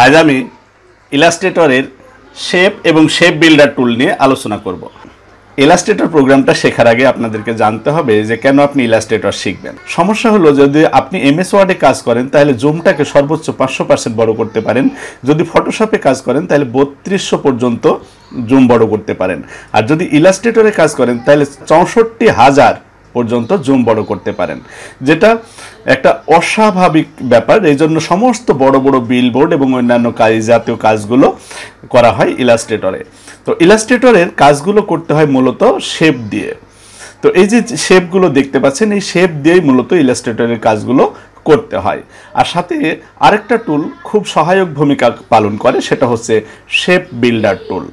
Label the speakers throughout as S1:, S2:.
S1: আজ আমি ইলাস্ট্রেটরের শেপ এবং শেপ বিল্ডার টুল নিয়ে আলোচনা করব। ইলাস্ট্রেটর প্রোগ্রামটা শেখার আগে আপনাদেরকে জানতে হবে যে কেন আপনি ইলাস্ট্রেটর শিখবেন। সমস্যা হলো যদি আপনি এমএস ওয়ার্ডে কাজ করেন তাহলে জুমটাকে সর্বোচ্চ 500% বড় করতে পারেন, যদি ফটোশপে কাজ করেন তাহলে 3200 পর্যন্ত জুম বড় করতে পারেন, আর যদি ইলাস্ট্রেটরে কাজ করেন তাহলে 64,000 পর্যন্ত জুম বড় করতে পারেন, যেটা একটা অস্বাভাবিক ব্যাপার। এই জন্য সমস্ত বড় বড় বিলবোর্ড এবং অন্যান্য কাজ জাতীয় কাজগুলো করা হয় ইলাস্ট্রেটরে। তো ইলাস্ট্রেটরের কাজগুলো করতে হয় মূলত শেপ দিয়ে। তো এই যে শেপগুলো দেখতে পাচ্ছেন, এই শেপ দিয়েই মূলত ইলাস্ট্রেটরের কাজগুলো করতে হয়। আর সাথে আরেকটা টুল খুব সহায়ক ভূমিকা পালন করে, সেটা হচ্ছে শেপ বিল্ডার টুল।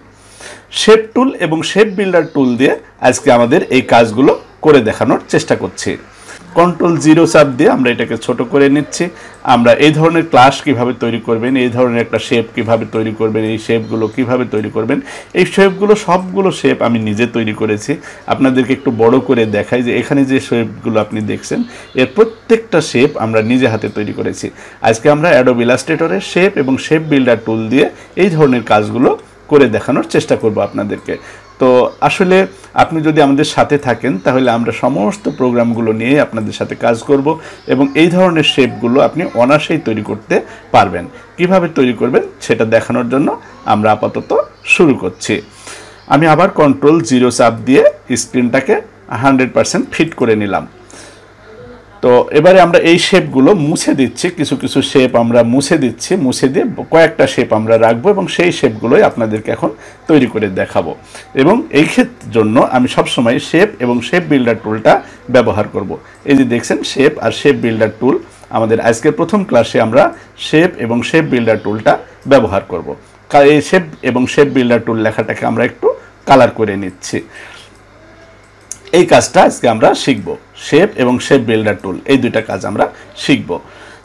S1: শেপ টুল এবং শেপ বিল্ডার টুল দিয়ে আজকে আমাদের এই কাজগুলো করে দেখানোর চেষ্টা করছি। Ctrl+0 চাপ দিয়ে আমরা এটাকে ছোট করে নিচ্ছি। আমরা এই ধরনের ক্লাস কিভাবে তৈরি করবেন, এই ধরনের একটা শেপ কিভাবে তৈরি করবেন, এই শেপগুলো কিভাবে তৈরি করবেন, এই শেপগুলো সবগুলো শেপ আমি নিজে তৈরি করেছি। আপনাদেরকে একটু বড় করে দেখাই যে এখানে যে শেপগুলো আপনি দেখছেন এর প্রত্যেকটা শেপ আমরা নিজে হাতে তৈরি করেছি। আজকে আমরা অ্যাডোব ইলাস্ট্রেটরের শেপ এবং শেপ বিল্ডার টুল দিয়ে এই ধরনের কাজগুলো করে দেখানোর চেষ্টা করব আপনাদেরকে। তো আসলে আপনি যদি আমাদের সাথে থাকেন তাহলে আমরা সমস্ত প্রোগ্রামগুলো নিয়ে আপনাদের সাথে কাজ করব এবং এই ধরনের শেপগুলো আপনি অনায়াসেই তৈরি করতে পারবেন। কিভাবে তৈরি করবেন সেটা দেখানোর জন্য আমরা আপাতত শুরু করছি। আমি আবার Ctrl+0 চাপ দিয়ে স্ক্রিনটাকে 100% ফিট করে নিলাম। তো এবারে আমরা এই শেপগুলো মুছে দিচ্ছি, কিছু কিছু শেপ আমরা মুছে দিচ্ছি, মুছে দিয়ে কয়েকটা শেপ আমরা রাখবো এবং সেই শেপগুলোই আপনাদেরকে এখন তৈরি করে দেখাবো। এবং এই ক্ষেত্রের জন্য আমি সবসময় শেপ এবং শেপ বিল্ডার টুলটা ব্যবহার করব। এই যে দেখছেন শেপ আর শেপ বিল্ডার টুল, আমাদের আজকের প্রথম ক্লাসে আমরা শেপ এবং শেপ বিল্ডার টুলটা ব্যবহার করব। এই শেপ এবং শেপ বিল্ডার টুল লেখাটাকে আমরা একটু কালার করে নিচ্ছি। এই কাজটা আজকে আমরা শিখব, শেপ এবং শেপ বিল্ডার টুল, এই দুইটা কাজ আমরা শিখব।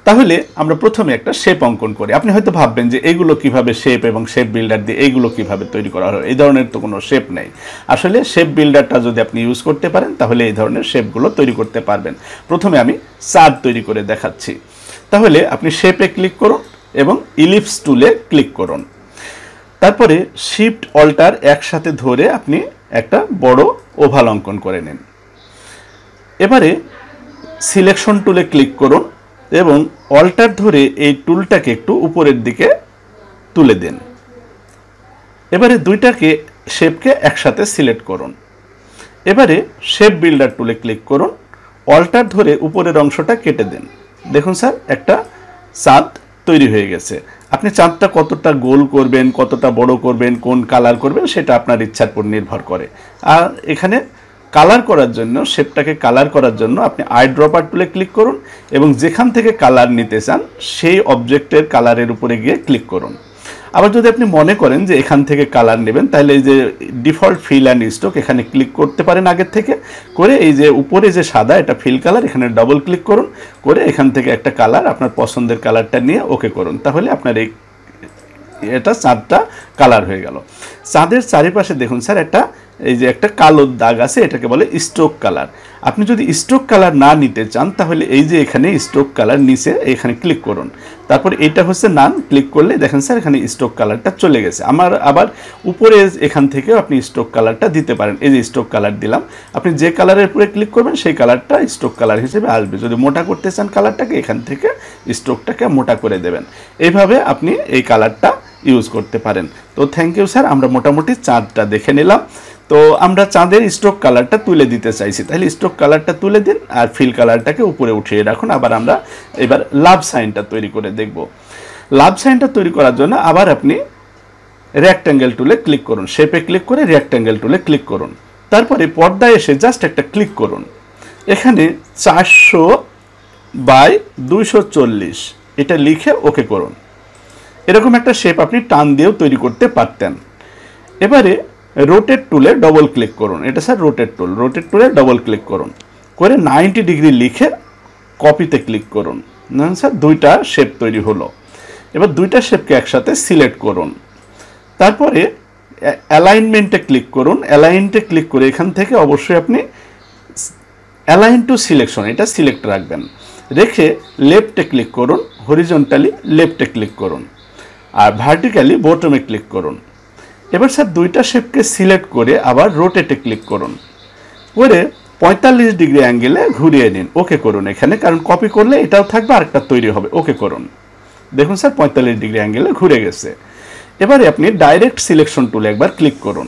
S1: তাহলে আমরা প্রথমে একটা শেপ অঙ্কন করি। আপনি হয়তো ভাববেন যে এগুলো কিভাবে শেপ এবং শেপ বিল্ডার দিয়ে এইগুলো কিভাবে তৈরি করা হয়, এই ধরনের তো কোনো শেপ নেই। আসলে শেপ বিল্ডারটা যদি আপনি ইউজ করতে পারেন তাহলে এই ধরনের শেপগুলো তৈরি করতে পারবেন। প্রথমে আমি চাঁদ তৈরি করে দেখাচ্ছি। তাহলে আপনি শেপে ক্লিক করুন এবং ইলিপস টুলে ক্লিক করুন। তারপরে শিফট অল্টার একসাথে ধরে আপনি একটা বড় ওভাল অঙ্কন করে নিন। এবারে সিলেকশন টুলে ক্লিক করুন এবং অল্টার ধরে এই টুলটাকে একটু উপরের দিকে তুলে দিন। এবারে দুইটাকে শেপকে একসাথে সিলেক্ট করুন। এবারে শেপ বিল্ডার টুলে ক্লিক করুন, অল্টার ধরে উপরের অংশটা কেটে দিন। দেখুন স্যার, একটা চাঁদ তৈরি হয়ে গেছে। আপনি চাঁদটা কতটা গোল করবেন, কতটা বড় করবেন, কোন কালার করবেন সেটা আপনার ইচ্ছার উপর নির্ভর করে। আর এখানে কালার করার জন্য, শেপটাকে কালার করার জন্য আপনি আই ড্রপার টুলে ক্লিক করুন এবং যেখান থেকে কালার নিতে চান সেই অবজেক্টের কালারের উপরে গিয়ে ক্লিক করুন। আবার যদি আপনি মনে করেন যে এখান থেকে কালার নেবেন তাহলে এই যে ডিফল্ট ফিল অ্যান্ড স্ট্রোক এখানে ক্লিক করতে পারেন আগের থেকে করে, এই যে উপরে যে সাদা এটা ফিল কালার, এখানে ডবল ক্লিক করুন করে এখান থেকে একটা কালার আপনার পছন্দের কালারটা নিয়ে ওকে করুন। তাহলে আপনার এটা চাঁদটা কালার হয়ে গেল। চাঁদের চারিপাশে দেখুন স্যার এই যে একটা কালো দাগ আছে, এটাকে বলে স্ট্রোক কালার। আপনি যদি স্ট্রোক কালার না নিতে চান তাহলে এই যে এখানে স্ট্রোক কালার নিচে এখানে ক্লিক করুন। তারপর এটা হচ্ছে নান, ক্লিক করলে দেখেন স্যার এখানে স্ট্রোক কালারটা চলে গেছে। আবার উপরে এখান থেকেও আপনি স্ট্রোক কালারটা দিতে পারেন। এই যে স্ট্রোক কালার দিলাম, আপনি যে কালারের উপরে ক্লিক করবেন সেই কালারটা স্ট্রোক কালার হিসেবে আসবে। যদি মোটা করতে চান কালারটাকে, এখান থেকে স্ট্রোকটাকে মোটা করে দেবেন। এইভাবে আপনি এই কালারটা ইউজ করতে পারেন। তো থ্যাংক ইউ স্যার, আমরা মোটামুটি চাঁদটা দেখে নিলাম। তো আমরা চাঁদের স্ট্রোক কালারটা তুলে দিতে চাইছি, তাহলে স্ট্রোক কালারটা তুলে দিন আর ফিল কালারটাকে উপরে উঠিয়ে রাখুন। আবার আমরা এবার লাভ সাইনটা তৈরি করে দেখব। লাভ সাইনটা তৈরি করার জন্য আবার আপনি রেক্ট্যাঙ্গেল টুলে ক্লিক করুন, শেপে ক্লিক করে রেক্ট্যাঙ্গেল টুলে ক্লিক করুন। তারপরে পর্দায় এসে জাস্ট একটা ক্লিক করুন, এখানে 400/240 এটা লিখে ওকে করুন। এরকম একটা শেপ আপনি টান দিয়েও তৈরি করতে পারতেন। এবারে রোটেট টুলে ডবল ক্লিক করুন, এটা স্যার রোটেট টুল, রোটেট টুলে ডবল ক্লিক করুন করে 90 ডিগ্রি লিখে কপিতে ক্লিক করুন। না স্যার, দুইটা শেপ তৈরি হলো। এবার দুইটা শেপকে একসাথে সিলেক্ট করুন। তারপরে অ্যালাইনমেন্টে ক্লিক করুন, অ্যালাইনটে ক্লিক করে এখান থেকে অবশ্যই আপনি অ্যালাইন টু সিলেকশন এটা সিলেক্ট রাখবেন, রেখে লেফটে ক্লিক করুন, হরিজন্টালি লেফটে ক্লিক করুন আর ভার্টিক্যালি বটমে ক্লিক করুন। এবার স্যার দুইটা শেপকে সিলেক্ট করে আবার রোটেটে ক্লিক করুন, করে 45 ডিগ্রি অ্যাঙ্গেলে ঘুরিয়ে নিন। ওকে করুন এখানে, কারণ কপি করলে এটাও থাকবে আরেকটা তৈরি হবে। ওকে করুন। দেখুন স্যার 45 ডিগ্রি অ্যাঙ্গেলে ঘুরে গেছে। এবারে আপনি ডাইরেক্ট সিলেকশন টুলে একবার ক্লিক করুন,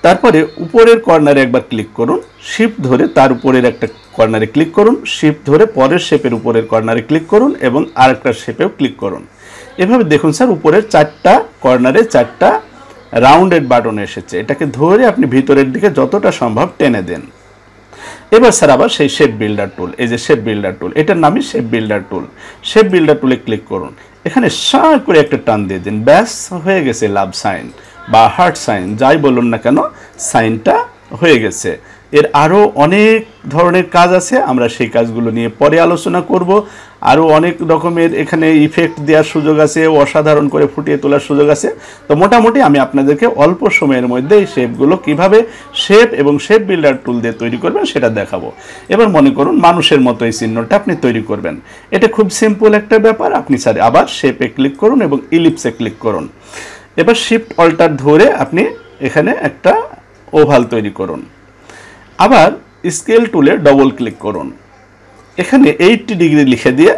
S1: তারপরে উপরের কর্নারে একবার ক্লিক করুন, শিফট ধরে তার উপরের একটা কর্নারে ক্লিক করুন, শিফট ধরে পরের শেপের উপরের কর্নারে ক্লিক করুন এবং আরেকটা শেপেও ক্লিক করুন। এভাবে দেখুন স্যার উপরের 4টা কর্নারে 4টা রাউন্ডেড বাটন এসেছে। এটাকে ধরে আপনি ভিতরের দিকে যতটা সম্ভব টেনে দেন। এবার স্যার আবার সেই শেপ বিল্ডার টুল, এই যে শেপ বিল্ডার টুল, এটার নামই শেপ বিল্ডার টুল। শেপ বিল্ডার টুলে ক্লিক করুন, এখানে সাঁ করে একটা টান দিয়ে দিন, ব্যাস হয়ে গেছে লাভ সাইন বা হার্ট সাইন, যাই বলুন না কেন সাইনটা হয়ে গেছে। এর আরও অনেক ধরনের কাজ আছে, আমরা সেই কাজগুলো নিয়ে পরে আলোচনা করব। আরও অনেক রকমের এখানে ইফেক্ট দেওয়ার সুযোগ আছে, অসাধারণ করে ফুটিয়ে তোলার সুযোগ আছে। তো মোটামুটি আমি আপনাদেরকে অল্প সময়ের মধ্যে এই শেপগুলো কীভাবে শেপ এবং শেপ বিল্ডার টুল দিয়ে তৈরি করবেন সেটা দেখাবো। এবার মনে করুন মানুষের মতো এই চিহ্নটা আপনি তৈরি করবেন। এটা খুব সিম্পল একটা ব্যাপার। আপনি স্যার আবার শেপে ক্লিক করুন এবং ইলিপসে ক্লিক করুন। এবার শিফট অল্টার ধরে আপনি এখানে একটা ওভাল তৈরি করুন। আবার স্কেল টুলে ডবল ক্লিক করুন, এখানে 80 ডিগ্রি লিখে দিয়ে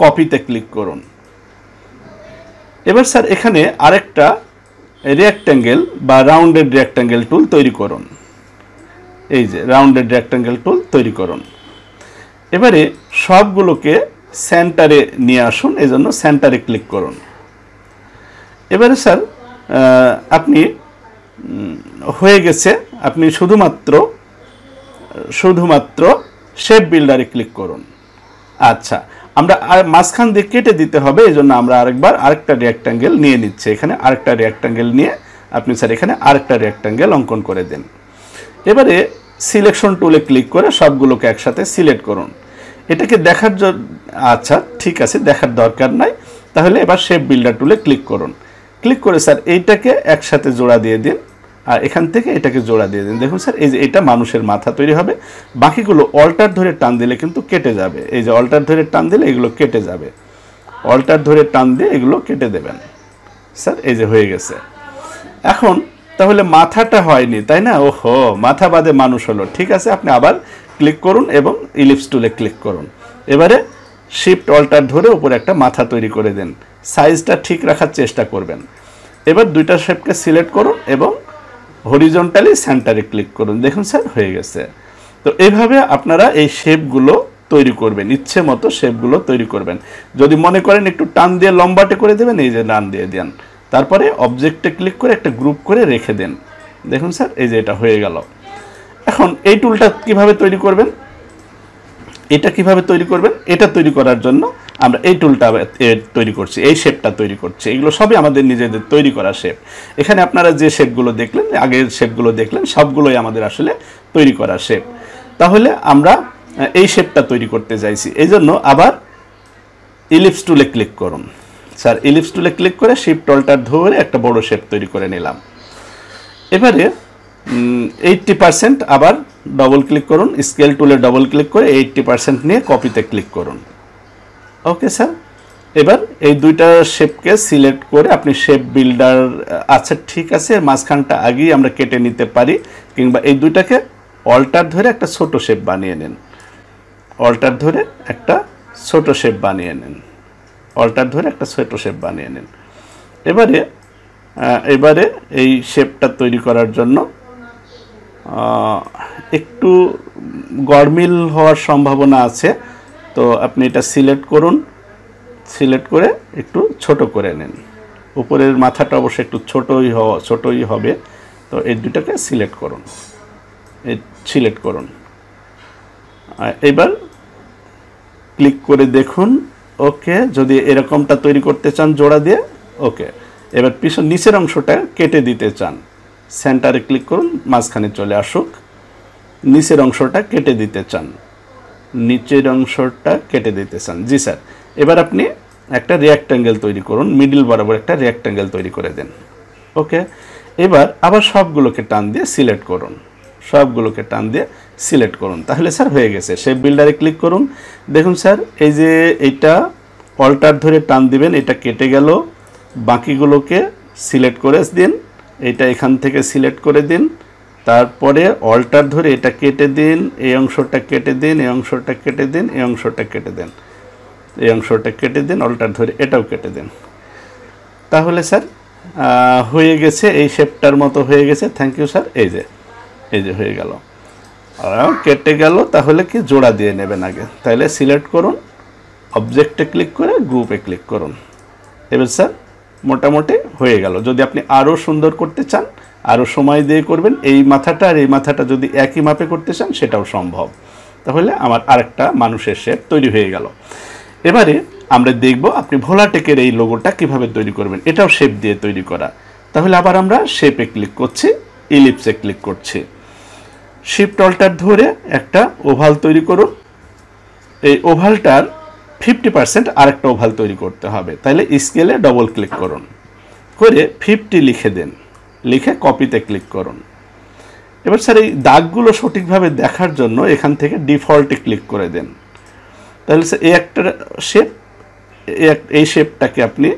S1: কপিতে ক্লিক করুন। এবার স্যার এখানে আরেকটা রেক্ট্যাঙ্গেল বা রাউন্ডেড রেক্ট্যাঙ্গেল টুল তৈরি করুন। এই যে রাউন্ডেড রেক্ট্যাঙ্গেল টুল তৈরি করুন। এবারে সবগুলোকে সেন্টারে নিয়ে আসুন, এই জন্য সেন্টারে ক্লিক করুন। এবারে স্যার আপনি হয়ে গেছে, আপনি শুধুমাত্র শেপ বিল্ডারে ক্লিক করুন। আচ্ছা, আমরা মাঝখান দিয়ে কেটে দিতে হবে, এই জন্য আমরা আরেকটা রেক্ট্যাঙ্গেল নিয়ে নিচ্ছি। এখানে আরেকটা রেক্ট্যাঙ্গেল নিয়ে আপনি স্যার এখানে আরেকটা রেক্ট্যাঙ্গেল অঙ্কন করে দেন। এবারে সিলেকশন টুলে ক্লিক করে সবগুলোকে একসাথে সিলেক্ট করুন। এটাকে দেখার জন্য, আচ্ছা ঠিক আছে, দেখার দরকার নাই। তাহলে এবার শেপ বিল্ডার টুলে ক্লিক করুন। ক্লিক করে স্যার এইটাকে একসাথে জোড়া দিয়ে দিন, আর এখান থেকে এটাকে জোড়া দিয়ে দিন। দেখুন স্যার এই যে এটা মানুষের মাথা তৈরি হবে। বাকিগুলো অল্টার ধরে টান দিলে কিন্তু কেটে যাবে। এই যে অল্টার ধরে টান দিলে এগুলো কেটে যাবে, অল্টার ধরে টান দিয়ে এগুলো কেটে দেবেন। স্যার এই যে হয়ে গেছে। এখন তাহলে মাথাটা হয়নি, তাই না? ওহো, মাথা বাদে মানুষ হলো। ঠিক আছে, আপনি আবার ক্লিক করুন এবং ইলিপস টুলে ক্লিক করুন। এবারে শিফট অল্টার ধরে উপরে একটা মাথা তৈরি করে দেন, সাইজটা ঠিক রাখার চেষ্টা করবেন। এবার দুইটা শেপকে সিলেক্ট করুন এবং হরিজন্টালি সেন্টারে ক্লিক করুন। দেখুন স্যার হয়ে গেছে। তো এইভাবে আপনারা এই শেপগুলো তৈরি করবেন, ইচ্ছে মতো শেপগুলো তৈরি করবেন। যদি মনে করেন একটু টান দিয়ে লম্বাটে করে দেবেন, এই যে টান দিয়ে দেন, তারপরে অবজেক্টে ক্লিক করে একটা গ্রুপ করে রেখে দেন। দেখুন স্যার এই যে এটা হয়ে গেল। এখন এই টুলটা কিভাবে তৈরি করবেন, এটা কিভাবে তৈরি করবেন, এটা তৈরি করার জন্য আমরা এই টুলটা তৈরি করছি, এই শেপটা তৈরি করছি। এগুলো সবই আমাদের নিজেদের তৈরি করা শেপ। এখানে আপনারা যে শেপগুলো দেখলেন, আগের শেপগুলো দেখলেন, সবগুলোই আমাদের আসলে তৈরি করা শেপ। তাহলে আমরা এই শেপটা তৈরি করতে চাইছি, এই জন্য আবার ইলিপস টুলে ক্লিক করুন। স্যার ইলিপস টুলে ক্লিক করে শিফট অল্টার ধরে একটা বড় শেপ তৈরি করে নিলাম। এবারে 80% আবার ডবল ক্লিক করুন, স্কেল টুলে ডবল ক্লিক করে 80% নিয়ে কপিতে ক্লিক করুন। ওকে স্যার, এবার এই দুইটা শেপকে সিলেক্ট করে আপনি শেপ বিল্ডার, আচ্ছা ঠিক আছে, মাঝখানটা আগেই আমরা কেটে নিতে পারি, কিংবা এই দুইটাকে অল্টার ধরে একটা ছোট শেপ বানিয়ে নেন, অল্টার ধরে একটা ছোট শেপ বানিয়ে নেন, অল্টার ধরে একটা ছোট শেপ বানিয়ে নেন। এবারে এই শেপটা তৈরি করার জন্য একটু গরমিল হওয়ার সম্ভাবনা আছে, তো আপনি এটা সিলেক্ট করুন, সিলেক্ট করে একটু ছোট করে নেন। উপরের মাথাটা অবশ্যই একটু ছোটই হবে। তো এই দুটাকে সিলেক্ট করুন, সিলেক্ট করুন। এবার ক্লিক করে দেখুন। ওকে, যদি এরকমটা তৈরি করতে চান জোড়া দিয়ে, ওকে। এবার নিচের অংশটা কেটে দিতে চান, সেন্টারে ক্লিক করুন, মাঝখানে চলে আসুক। নিচের অংশটা কেটে দিতে চান, নিচের অংশটা কেটে দিতে চান, জি স্যার। এবার আপনি একটা রেক্ট্যাঙ্গেল তৈরি করুন, মিডল বরাবর একটা রেক্ট্যাঙ্গেল তৈরি করে দেন। ওকে, এবার আবার সবগুলোকে টান দিয়ে সিলেক্ট করুন, সবগুলোকে টান দিয়ে সিলেক্ট করুন। তাহলে স্যার হয়ে গেছে। শেপ বিল্ডারে ক্লিক করুন। দেখুন স্যার এই যে এইটা অল্টার ধরে টান দিবেন, এটা কেটে গেল, বাকিগুলোকে সিলেক্ট করে দিন, এটা এখান থেকে সিলেক্ট করে দিন, তারপরে অল্টার ধরে এটা কেটে দিন, এই অংশটা কেটে দিন, এই অংশটা কেটে দিন, এই অংশটা কেটে দিন, এই অংশটা কেটে দিন, অল্টার ধরে এটাও কেটে দিন। তাহলে স্যার হয়ে গেছে, এই শেপটার মতো হয়ে গেছে। Thank you sir. এই যে হয়ে গেল, কেটে গেল। তাহলে কি জোড়া দিয়ে নেবেন আগে, তাহলে সিলেক্ট করুন, অবজেক্টে ক্লিক করে গ্রুপে ক্লিক করুন। এবার স্যার মোটামুটি হয়ে গেল। যদি আপনি আরও সুন্দর করতে চান, আরও সময় দিয়ে করবেন, এই মাথাটা আর এই মাথাটা যদি একই মাপে করতে চান সেটাও সম্ভব। তাহলে আমার আরেকটা মানুষের শেপ তৈরি হয়ে গেল। এবারে আমরা দেখব আপনি ভোলাটেকের এই লোগোটা কিভাবে তৈরি করবেন। এটাও শেপ দিয়ে তৈরি করা। তাহলে আবার আমরা শেপে ক্লিক করছি, ইলিপসে ক্লিক করছি, শিফট অল্টার ধরে একটা ওভাল তৈরি করুন। এই ওভালটার 50% আরেকটা ওভাল তৈরি করতে হবে। তাহলে স্কেলে ডবল ক্লিক করুন, করে 50 লিখে দেন, লিখে কপিতে ক্লিক করুন। এবার স্যার এই দাগগুলো সঠিকভাবে দেখার জন্য এখান থেকে ডিফল্টে ক্লিক করে দেন। তাহলে স্যার এই একটা শেপ, এই শেপটাকে আপনি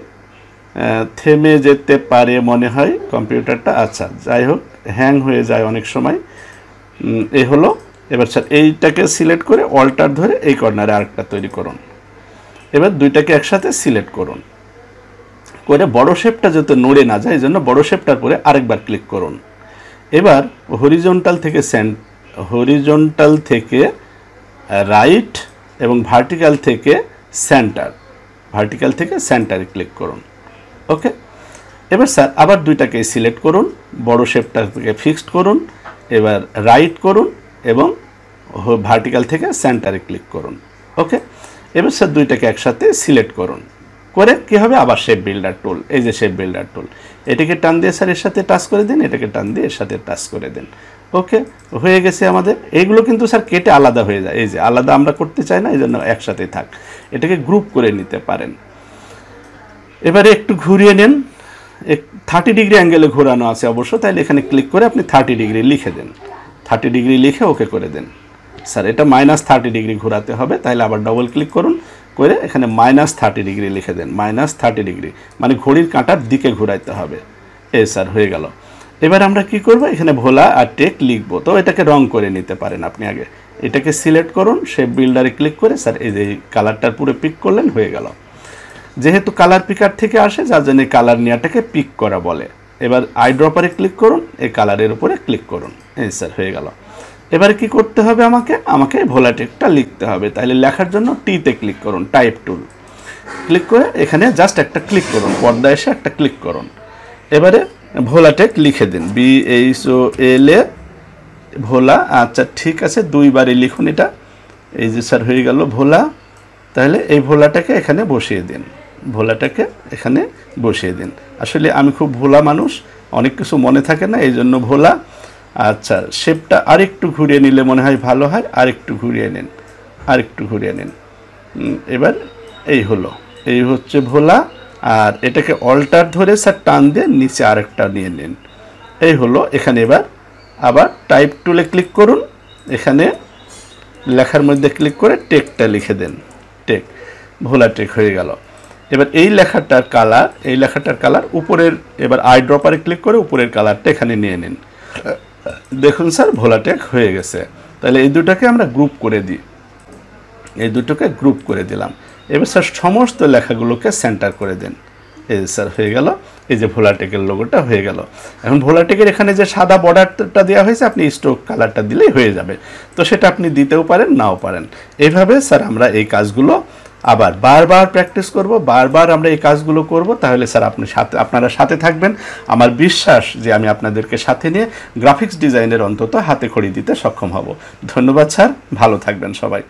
S1: থেমে যেতে পারে মনে হয় কম্পিউটারটা, আচ্ছা যাই হোক, হ্যাং হয়ে যায় অনেক সময়। এই হলো। এবার স্যার এইটাকে সিলেক্ট করে অল্টার ধরে এই কর্নারে আরেকটা তৈরি করুন। এবার দুইটাকে একসাথে সিলেক্ট করুন, করে বড় শেপটা যাতে নড়ে না যায় এই জন্য বড় শেপটার পরে আরেকবার ক্লিক করুন। এবার হরিজন্টাল থেকে রাইট এবং ভার্টিক্যাল থেকে সেন্টারে ক্লিক করুন। ওকে। এবার স্যার আবার দুইটাকে সিলেক্ট করুন, বড় শেপটাকে ফিক্সড করুন, এবার রাইট করুন এবং ভার্টিক্যাল থেকে সেন্টারে ক্লিক করুন। ওকে। এবার স্যার দুইটাকে একসাথে সিলেক্ট করুন, করে কী হবে, আবার শেপ বিল্ডার টুল, এই যে শেপ বিল্ডার টুল, এটাকে টান দিয়ে স্যার এর সাথে টাচ করে দিন, এটাকে টান দিয়ে এর সাথে টাচ করে দিন। ওকে, হয়ে গেছে আমাদের। এইগুলো কিন্তু স্যার কেটে আলাদা হয়ে যায়, এই যে আলাদা আমরা করতে চাই না, এই জন্য একসাথেই থাক। এটাকে গ্রুপ করে নিতে পারেন। এবারে একটু ঘুরিয়ে নেন, 30 ডিগ্রি অ্যাঙ্গেলে ঘোরানো আছে অবশ্য, তাইলে এখানে ক্লিক করে আপনি 30 ডিগ্রি লিখে দেন, 30 ডিগ্রি লিখে ওকে করে দেন। স্যার এটা -30 ডিগ্রি ঘোরাতে হবে, তাহলে আবার ডবল ক্লিক করুন, করে এখানে -30 ডিগ্রি লিখে দেন, -30 ডিগ্রি মানে ঘড়ির কাঁটার দিকে ঘোরাইতে হবে। এই স্যার হয়ে গেল। এবার আমরা কি করব, এখানে ভোলা আর টেক লিখবো, তো এটাকে রং করে নিতে পারেন আপনি। আগে এটাকে সিলেক্ট করুন, শেপ বিল্ডারে ক্লিক করে স্যার এই যে কালারটার পুরো পিক করলেন, হয়ে গেল। যেহেতু কালার পিকার থেকে আসে যার জন্য কালার নেওয়াটাকে পিক করা বলে। এবার আই ড্রপারে ক্লিক করুন, এই কালারের উপরে ক্লিক করুন, এই স্যার হয়ে গেল। এবারে কি করতে হবে, আমাকে ভোলা টেকটা লিখতে হবে। তাহলে লেখার জন্য টিতে ক্লিক করুন, টাইপ টুল ক্লিক করে এখানে জাস্ট একটা ক্লিক করুন, পর্দায় এসে একটা ক্লিক করুন। এবারে ভোলা টেক লিখে দিন, BHOLA ভোলা। আচ্ছা ঠিক আছে, দুইবারই লিখুন এটা। এই যে স্যার হয়ে গেল ভোলা। তাহলে এই ভোলাটাকে এখানে বসিয়ে দিন, আসলে আমি খুব ভোলা মানুষ, অনেক কিছু মনে থাকে না, এই জন্য ভোলা। আচ্ছা শেপটা আরেকটু ঘুরিয়ে নিলে মনে হয় ভালো হয়, আরেকটু ঘুরিয়ে নিন, এবার এই হলো, এই হচ্ছে ভোলা। আর এটাকে অল্টার ধরে স্যার টান দিয়ে নিচে আরেকটা নিয়ে নিন, এই হলো। এখানে এবার আবার টাইপ টুলে ক্লিক করুন, এখানে লেখার মধ্যে ক্লিক করে টেকটা লিখে দেন, টেক, ভোলা টেক হয়ে গেল। এবার এই লেখাটার কালার উপরের, এবার আই ড্রপারে ক্লিক করে উপরের কালারটা এখানে নিয়ে নিন। দেখুন স্যার ভোলা টেক হয়ে গেছে। তাহলে এই দুটোকে আমরা গ্রুপ করে দিলাম। এবার স্যার সমস্ত লেখাগুলোকে সেন্টার করে দেন, এই স্যার হয়ে গেল। এই যে ভোলা টেকের লোগোটা হয়ে গেল। এখন ভোলা টেকের এখানে যে সাদা বর্ডারটা দেওয়া হয়েছে, আপনি স্ট্রোক কালারটা দিলেই হয়ে যাবে। তো সেটা আপনি দিতেও পারেন, নাও পারেন। এইভাবে স্যার আমরা এই কাজগুলো আবার বারবার প্র্যাকটিস করব, বারবার আমরা এই কাজগুলো করব। তাহলে স্যার আপনারা সাথে থাকবেন। আমার বিশ্বাস যে আমি আপনাদেরকে সাথে নিয়ে গ্রাফিক্স ডিজাইনের অন্তত হাতে খড়ি দিতে সক্ষম হব। ধন্যবাদ স্যার, ভালো থাকবেন সবাই।